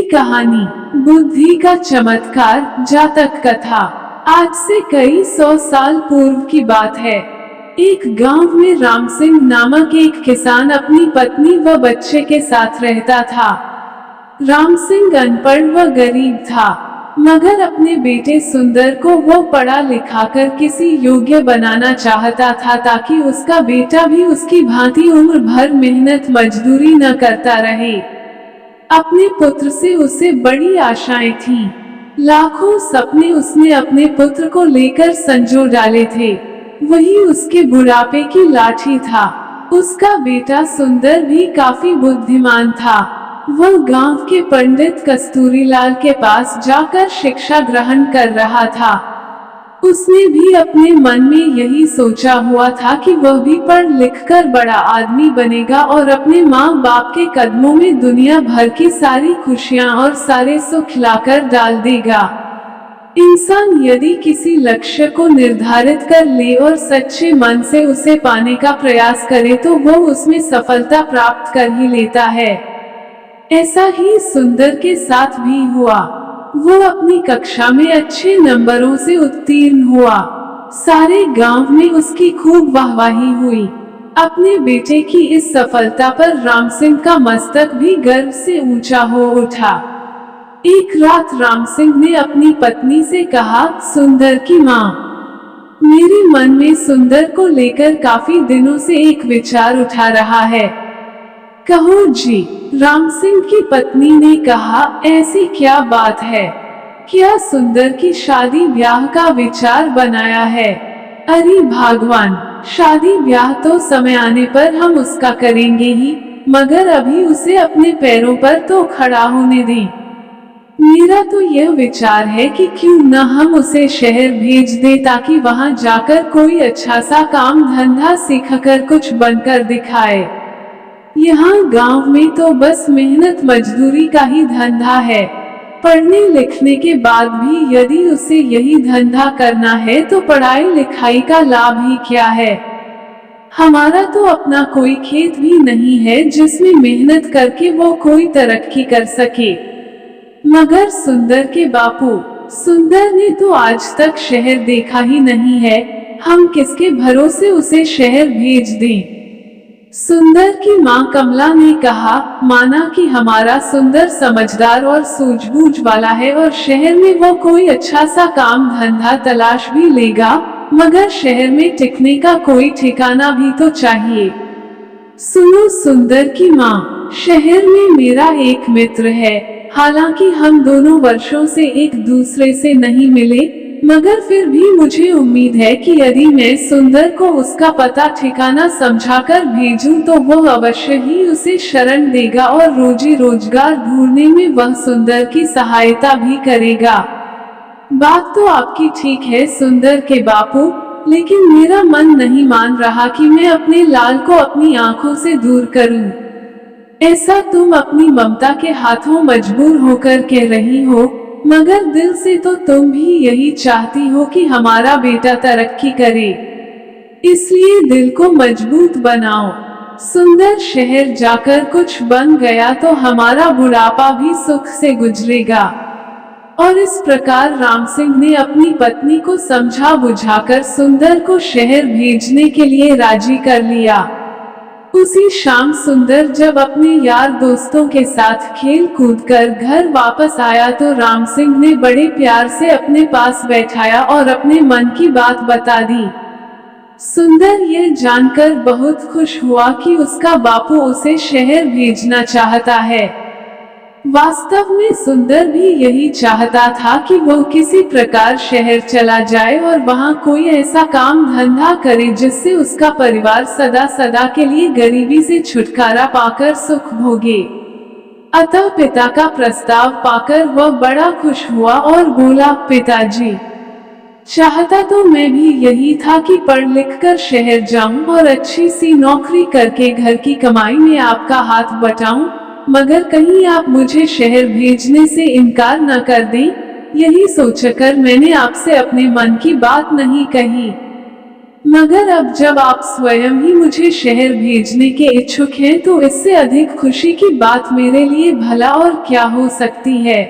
कहानी बुद्धि का चमत्कार जातक कथा। आज से कई 100 साल पूर्व की बात है। एक गांव में राम सिंह नामक एक किसान अपनी पत्नी व बच्चे के साथ रहता था। राम सिंह अनपढ़ व गरीब था, मगर अपने बेटे सुंदर को वो पढ़ा लिखा कर किसी योग्य बनाना चाहता था, ताकि उसका बेटा भी उसकी भांति उम्र भर मेहनत मजदूरी न करता रहे। अपने पुत्र से उसे बड़ी आशाएं थीं। लाखों सपने उसने अपने पुत्र को लेकर संजो डाले थे। वही उसके बुढ़ापे की लाठी था। उसका बेटा सुंदर भी काफी बुद्धिमान था। वह गांव के पंडित कस्तूरीलाल के पास जाकर शिक्षा ग्रहण कर रहा था। उसने भी अपने मन में यही सोचा हुआ था कि वह भी पढ़ लिख कर बड़ा आदमी बनेगा और अपने माँ बाप के कदमों में दुनिया भर की सारी खुशियाँ और सारे सुख लाकर डाल देगा। इंसान यदि किसी लक्ष्य को निर्धारित कर ले और सच्चे मन से उसे पाने का प्रयास करे तो वह उसमें सफलता प्राप्त कर ही लेता है। ऐसा ही सुंदर के साथ भी हुआ। वो अपनी कक्षा में अच्छे नंबरों से उत्तीर्ण हुआ। सारे गांव में उसकी खूब वाहवाही हुई। अपने बेटे की इस सफलता पर राम सिंह का मस्तक भी गर्व से ऊंचा हो उठा। एक रात राम सिंह ने अपनी पत्नी से कहा, सुंदर की माँ, मेरे मन में सुंदर को लेकर काफी दिनों से एक विचार उठा रहा है। कहो जी। राम सिंह की पत्नी ने कहा, ऐसी क्या बात है? क्या सुंदर की शादी ब्याह का विचार बनाया है? अरे भगवान, शादी ब्याह तो समय आने पर हम उसका करेंगे ही, मगर अभी उसे अपने पैरों पर तो खड़ा होने दें। मेरा तो यह विचार है कि क्यों न हम उसे शहर भेज दें, ताकि वहां जाकर कोई अच्छा सा काम धंधा सीखकर कुछ बनकर दिखाए। यहाँ गांव में तो बस मेहनत मजदूरी का ही धंधा है। पढ़ने लिखने के बाद भी यदि उसे यही धंधा करना है तो पढ़ाई लिखाई का लाभ ही क्या है? हमारा तो अपना कोई खेत भी नहीं है जिसमें मेहनत करके वो कोई तरक्की कर सके। मगर सुंदर के बापू, सुंदर ने तो आज तक शहर देखा ही नहीं है, हम किसके भरोसे उसे शहर भेज दें? सुंदर की माँ कमला ने कहा, माना कि हमारा सुंदर समझदार और सूझबूझ वाला है और शहर में वो कोई अच्छा सा काम धंधा तलाश भी लेगा, मगर शहर में टिकने का कोई ठिकाना भी तो चाहिए। सुनो सुंदर की माँ, शहर में मेरा एक मित्र है। हालांकि हम दोनों वर्षों से एक दूसरे से नहीं मिले, मगर फिर भी मुझे उम्मीद है कि यदि मैं सुंदर को उसका पता ठिकाना समझाकर भेजूं तो वह अवश्य ही उसे शरण देगा और रोजी रोजगार ढूंढने में वह सुंदर की सहायता भी करेगा। बात तो आपकी ठीक है सुंदर के बापू, लेकिन मेरा मन नहीं मान रहा कि मैं अपने लाल को अपनी आंखों से दूर करूं। ऐसा तुम अपनी ममता के हाथों मजबूर होकर कह रही हो, मगर दिल से तो तुम भी यही चाहती हो कि हमारा बेटा तरक्की करे। इसलिए दिल को मजबूत बनाओ। सुंदर शहर जाकर कुछ बन गया तो हमारा बुढ़ापा भी सुख से गुजरेगा। और इस प्रकार राम सिंह ने अपनी पत्नी को समझा बुझाकर सुंदर को शहर भेजने के लिए राजी कर लिया। उसी शाम सुंदर जब अपने यार दोस्तों के साथ खेल कूद कर घर वापस आया तो राम सिंह ने बड़े प्यार से अपने पास बैठाया और अपने मन की बात बता दी। सुंदर यह जानकर बहुत खुश हुआ कि उसका बापू उसे शहर भेजना चाहता है। वास्तव में सुंदर भी यही चाहता था कि वह किसी प्रकार शहर चला जाए और वहां कोई ऐसा काम धंधा करे जिससे उसका परिवार सदा सदा के लिए गरीबी से छुटकारा पाकर सुख भोगे। अतः पिता का प्रस्ताव पाकर वह बड़ा खुश हुआ और बोला, पिताजी, चाहता तो मैं भी यही था कि पढ़ लिख कर शहर जाऊं और अच्छी सी नौकरी करके घर की कमाई में आपका हाथ बटाऊं, मगर कहीं आप मुझे शहर भेजने से इनकार न कर दें, यही सोचकर मैंने आपसे अपने मन की बात नहीं कही। मगर अब जब आप स्वयं ही मुझे शहर भेजने के इच्छुक हैं तो इससे अधिक खुशी की बात मेरे लिए भला और क्या हो सकती है।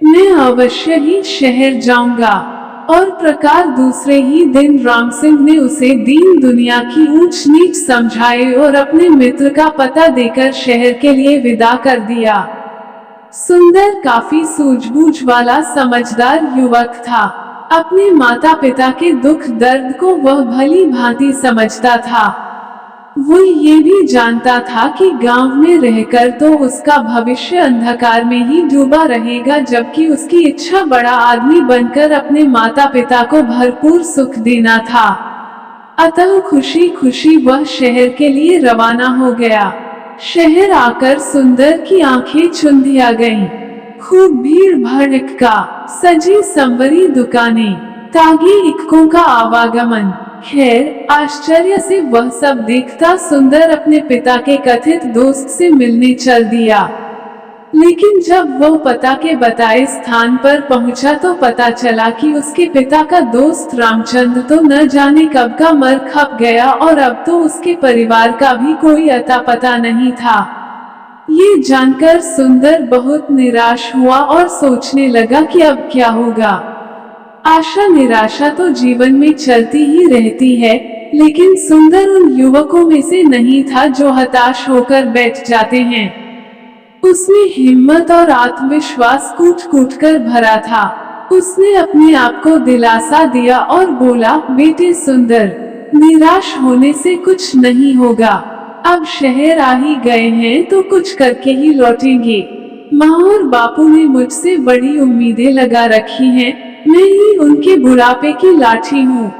मैं अवश्य ही शहर जाऊंगा। और प्रकार दूसरे ही दिन राम सिंह ने उसे दीन दुनिया की ऊंच नीच समझाए और अपने मित्र का पता देकर शहर के लिए विदा कर दिया। सुंदर काफी सूझबूझ वाला समझदार युवक था। अपने माता पिता के दुख दर्द को वह भली भांति समझता था। वो ये भी जानता था कि गांव में रहकर तो उसका भविष्य अंधकार में ही डूबा रहेगा, जबकि उसकी इच्छा बड़ा आदमी बनकर अपने माता पिता को भरपूर सुख देना था। अतः खुशी खुशी वह शहर के लिए रवाना हो गया। शहर आकर सुंदर की आंखें चुंधिया गईं। खूब भीड़ भड़का, सजी संवरी दुकानें, तागी इक्कों का आवागमन। खैर, आश्चर्य से वह सब देखता सुंदर अपने पिता के कथित दोस्त से मिलने चल दिया। लेकिन जब वो पता के बताए स्थान पर पहुंचा तो पता चला कि उसके पिता का दोस्त रामचंद्र तो न जाने कब का मर खप गया और अब तो उसके परिवार का भी कोई अता पता नहीं था। ये जानकर सुंदर बहुत निराश हुआ और सोचने लगा कि अब क्या होगा। आशा निराशा तो जीवन में चलती ही रहती है, लेकिन सुंदर उन युवकों में से नहीं था जो हताश होकर बैठ जाते हैं। उसमें हिम्मत और आत्मविश्वास कूट कूट कर भरा था। उसने अपने आप को दिलासा दिया और बोला, बेटे सुंदर, निराश होने से कुछ नहीं होगा। अब शहर आ ही गए हैं तो कुछ करके ही लौटेंगे। माँ और बापू ने मुझसे बड़ी उम्मीदें लगा रखी हैं, मैं ही उनके बुढ़ापे की लाठी हूँ।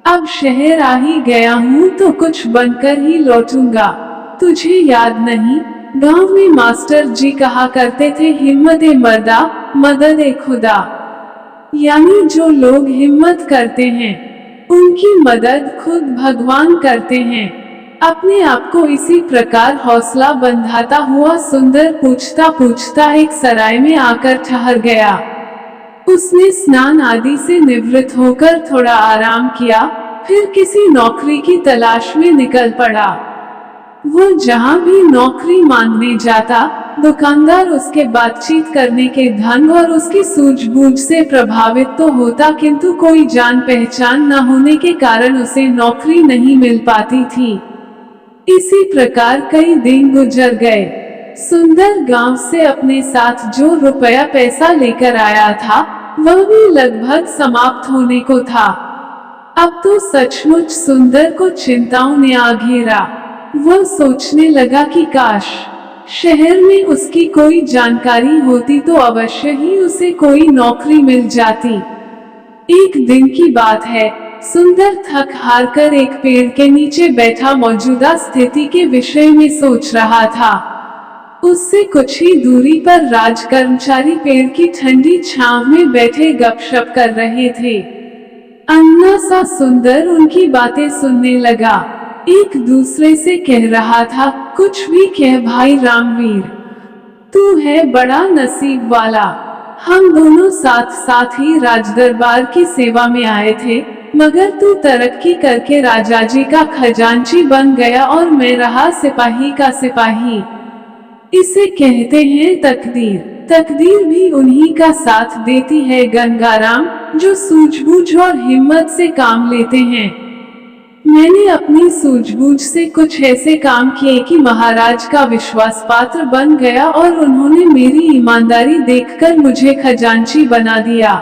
अब शहर आ ही गया हूँ तो कुछ बनकर ही लौटूंगा। तुझे याद नहीं, गांव में मास्टर जी कहा करते थे, हिम्मत ए मर्दा, मदद ए खुदा। यानी जो लोग हिम्मत करते हैं उनकी मदद खुद भगवान करते हैं। अपने आप को इसी प्रकार हौसला बंधाता हुआ सुंदर पूछता पूछता एक सराय में आकर ठहर गया। उसने स्नान आदि से निवृत्त होकर थोड़ा आराम किया, फिर किसी नौकरी की तलाश में निकल पड़ा। वो जहाँ भी नौकरी मांगने जाता, दुकानदार उसके बातचीत करने के ढंग और उसकी सूझबूझ से प्रभावित तो होता, किंतु कोई जान पहचान न होने के कारण उसे नौकरी नहीं मिल पाती थी। इसी प्रकार कई दिन गुजर गए। सुंदर गांव से अपने साथ जो रुपया पैसा लेकर आया था वह भी लगभग समाप्त होने को था। अब तो सचमुच सुंदर को चिंताओं ने आ घेरा। वह सोचने लगा कि काश शहर में उसकी कोई जानकारी होती तो अवश्य ही उसे कोई नौकरी मिल जाती। एक दिन की बात है, सुंदर थक हार कर एक पेड़ के नीचे बैठा मौजूदा स्थिति के विषय में सोच रहा था। उससे कुछ ही दूरी पर राज कर्मचारी पेड़ की ठंडी छांव में बैठे गपशप कर रहे थे। अन्ना सा सुंदर उनकी बातें सुनने लगा। एक दूसरे से कह रहा था, कुछ भी कह भाई रामवीर, तू है बड़ा नसीब वाला। हम दोनों साथ साथ ही राजदरबार की सेवा में आए थे, मगर तू तरक्की करके राजाजी का खजांची बन गया और मैं रहा सिपाही का सिपाही। इसे कहते हैं तकदीर। तकदीर भी उन्हीं का साथ देती है गंगाराम, जो सूझबूझ और हिम्मत से काम लेते हैं। मैंने अपनी सूझबूझ से कुछ ऐसे काम किए कि महाराज का विश्वास पात्र बन गया और उन्होंने मेरी ईमानदारी देखकर मुझे खजांची बना दिया।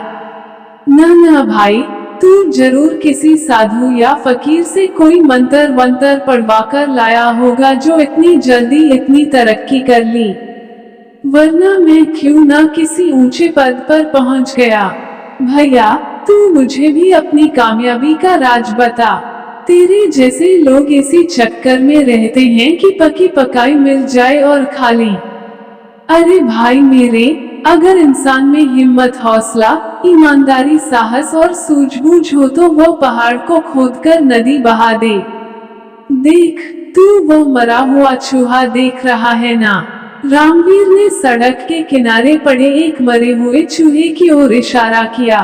न भाई, तू जरूर किसी साधु या फकीर से कोई मंत्र वंत्र पढ़वाकर लाया होगा जो इतनी जल्दी इतनी तरक्की कर ली, वरना मैं क्यों ना किसी ऊंचे पद पर पहुंच गया। भैया, तू मुझे भी अपनी कामयाबी का राज बता। तेरे जैसे लोग इसी चक्कर में रहते हैं कि पकी पकाई मिल जाए और खा लें। अरे भाई मेरे, अगर इंसान में हिम्मत, हौसला, ईमानदारी, साहस और सूझबूझ हो तो वो पहाड़ को खोदकर नदी बहा दे। देख, तू वो मरा हुआ चूहा देख रहा है ना? रामवीर ने सड़क के किनारे पड़े एक मरे हुए चूहे की ओर इशारा किया।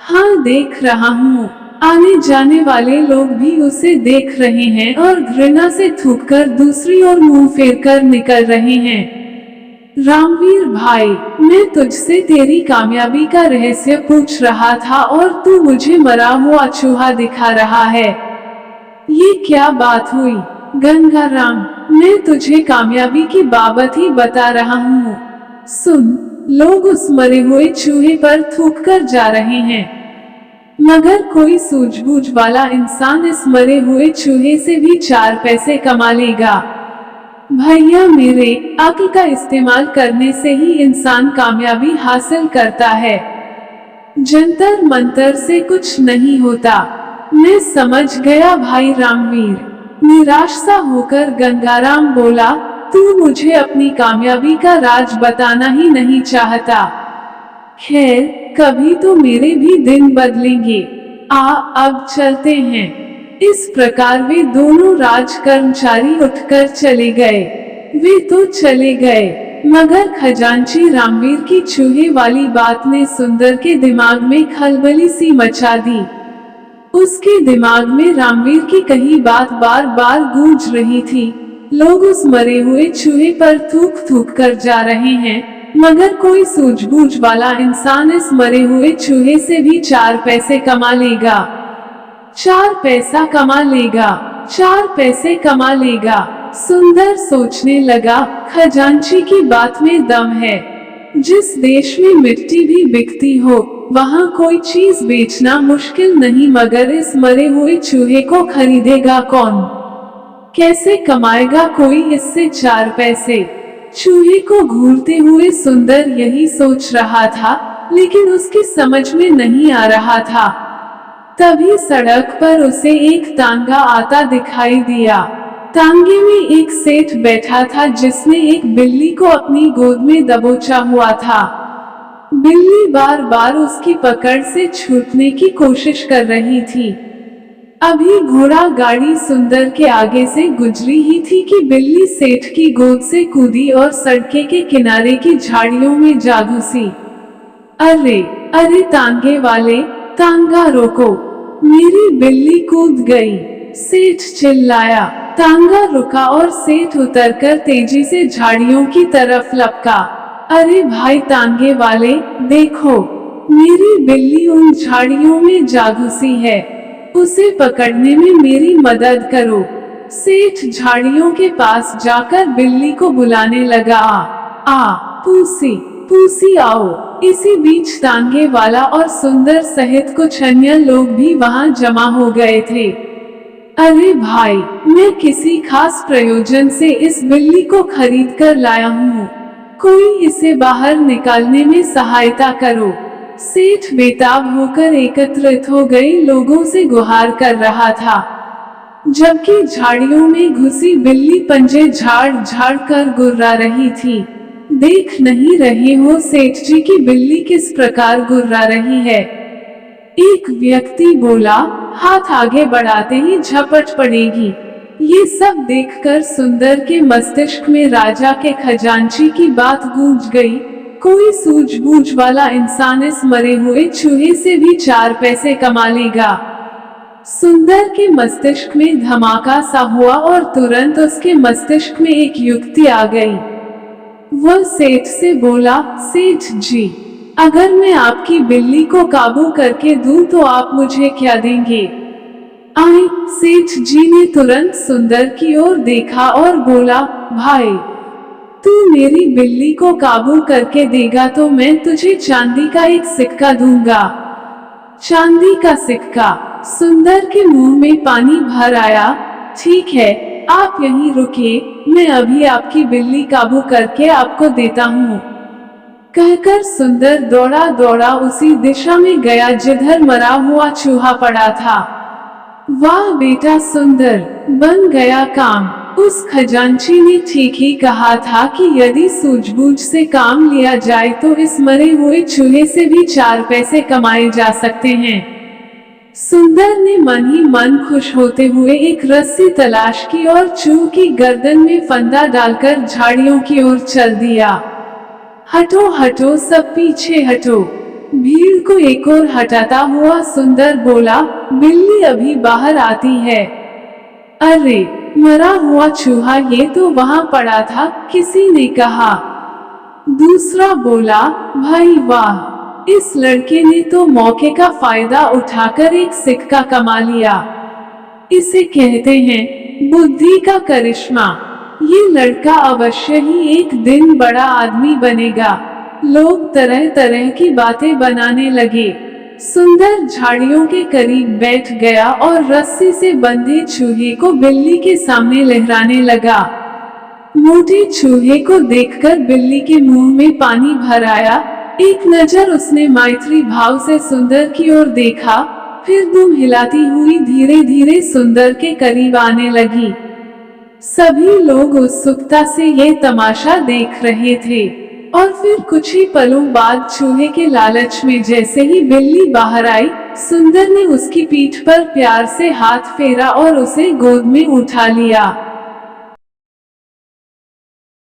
हाँ, देख रहा हूँ। आने जाने वाले लोग भी उसे देख रहे हैं और घृणा से थूककर दूसरी ओर मुंह फेरकर निकल रहे हैं। रामवीर भाई, मैं तुझसे तेरी कामयाबी का रहस्य पूछ रहा था और तू मुझे मरा हुआ चूहा दिखा रहा है। ये क्या बात हुई? गंगाराम, मैं तुझे कामयाबी की बाबत ही बता रहा हूँ। सुन, लोग उस मरे हुए चूहे पर थूककर जा रहे हैं, मगर कोई सूझबूझ वाला इंसान इस मरे हुए चूहे से भी 4 पैसे कमा लेगा। भैया मेरे, अक्ल का इस्तेमाल करने से ही इंसान कामयाबी हासिल करता है, जंतर मंतर से कुछ नहीं होता। मैं समझ गया भाई रामवीर। निराश सा होकर गंगाराम बोला, तू मुझे अपनी कामयाबी का राज बताना ही नहीं चाहता। खैर, कभी तो मेरे भी दिन बदलेंगे। अब चलते हैं। इस प्रकार वे दोनों राज कर्मचारी उठकर चले गए। वे तो चले गए, मगर खजांची रामवीर की चूहे वाली बात ने सुंदर के दिमाग में खलबली सी मचा दी। उसके दिमाग में रामवीर की कही बात बार बार गूंज रही थी। लोग उस मरे हुए चूहे पर थूक थूक कर जा रहे हैं, मगर कोई सूझबूझ वाला इंसान इस मरे हुए चूहे से भी 4 पैसे कमा लेगा। 4 पैसा कमा लेगा, 4 पैसे कमा लेगा। सुंदर सोचने लगा, खजांची की बात में दम है। जिस देश में मिट्टी भी बिकती हो, वहाँ कोई चीज बेचना मुश्किल नहीं, मगर इस मरे हुए चूहे को खरीदेगा कौन? कैसे कमाएगा कोई इससे 4 पैसे? चूहे को घूरते हुए सुंदर यही सोच रहा था, लेकिन उसकी समझ में नहीं आ रहा था। तभी सड़क पर उसे एक तांगा आता दिखाई दिया। तांगे में एक सेठ बैठा था जिसने एक बिल्ली को अपनी गोद में दबोचा हुआ था। बिल्ली बार बार उसकी पकड़ से छूटने की कोशिश कर रही थी। अभी घोड़ा गाड़ी सुंदर के आगे से गुजरी ही थी कि बिल्ली सेठ की गोद से कूदी और सड़के के किनारे की झाड़ियों में जा घुसी। अरे अरे तांगे वाले, तांगा रोको, मेरी बिल्ली कूद गई, सेठ चिल्लाया। तांगा रुका और सेठ उतरकर तेजी से झाड़ियों की तरफ लपका। अरे भाई तांगे वाले, देखो, मेरी बिल्ली उन झाड़ियों में जा घुसी है, उसे पकड़ने में मेरी मदद करो। सेठ झाड़ियों के पास जाकर बिल्ली को बुलाने लगा। पूसी पूसी आओ। इसी बीच तांगे वाला और सुंदर सहित कुछ अन्य लोग भी वहां जमा हो गए थे। अरे भाई, मैं किसी खास प्रयोजन से इस बिल्ली को खरीद कर लाया हूँ, कोई इसे बाहर निकालने में सहायता करो। सेठ बेताब होकर एकत्रित हो गए लोगों से गुहार कर रहा था, जबकि झाड़ियों में घुसी बिल्ली पंजे झाड़ झाड़ कर गुर्रा रही थी। देख नहीं रहे हो सेठ जी की बिल्ली किस प्रकार गुर्रा रही है? एक व्यक्ति बोला, हाथ आगे बढ़ाते ही झपट पड़ेगी। ये सब देखकर सुंदर के मस्तिष्क में राजा के खजांची की बात गूंज गई। कोई सूझबूझ वाला इंसान इस मरे हुए चूहे से भी 4 पैसे कमा लेगा। सुंदर के मस्तिष्क में धमाका सा हुआ और तुरंत उसके मस्तिष्क में एक युक्ति आ गई। वह सेठ से बोला, सेठ जी, अगर मैं आपकी बिल्ली को काबू करके दूं तो आप मुझे क्या देंगे? आए, सेठ जी ने तुरंत सुंदर की ओर देखा और बोला, भाई, तू मेरी बिल्ली को काबू करके देगा तो मैं तुझे चांदी का एक सिक्का दूंगा। चांदी का सिक्का? सुंदर के मुंह में पानी भर आया। ठीक है, आप यहीं रुकिए, मैं अभी आपकी बिल्ली काबू करके आपको देता हूँ। कहकर सुंदर दौड़ा दौड़ा उसी दिशा में गया जिधर मरा हुआ चूहा पड़ा था। वाह बेटा सुंदर, बन गया काम। उस खजांची ने ठीक ही कहा था कि यदि सूझबूझ से काम लिया जाए तो इस मरे हुए चूहे से भी 4 पैसे कमाए जा सकते हैं। सुंदर ने मन ही मन खुश होते हुए एक रस्सी तलाश की और चूहे की गर्दन में फंदा डालकर झाड़ियों की ओर चल दिया। हटो हटो सब पीछे हटो, भीड़ को एक और हटाता हुआ सुंदर बोला, बिल्ली अभी बाहर आती है। अरे, मरा हुआ चूहा ये तो वहां पड़ा था, किसी ने कहा। दूसरा बोला, भाई वाह, इस लड़के ने तो मौके का फायदा उठाकर एक सिक्का कमा लिया। इसे कहते हैं बुद्धि का करिश्मा। ये लड़का अवश्य ही एक दिन बड़ा आदमी बनेगा। लोग तरह तरह की बातें बनाने लगे। सुंदर झाड़ियों के करीब बैठ गया और रस्सी से बंधे चूहे को बिल्ली के सामने लहराने लगा। मोटे चूहे को देखकर बिल्ली के मुंह में पानी भर आया। एक नजर उसने मैत्री भाव से सुंदर की ओर देखा, फिर दुम हिलाती हुई धीरे धीरे सुंदर के करीब आने लगी। सभी लोग उत्सुकता से ये तमाशा देख रहे थे और फिर कुछ ही पलों बाद चूहे के लालच में जैसे ही बिल्ली बाहर आई, सुंदर ने उसकी पीठ पर प्यार से हाथ फेरा और उसे गोद में उठा लिया।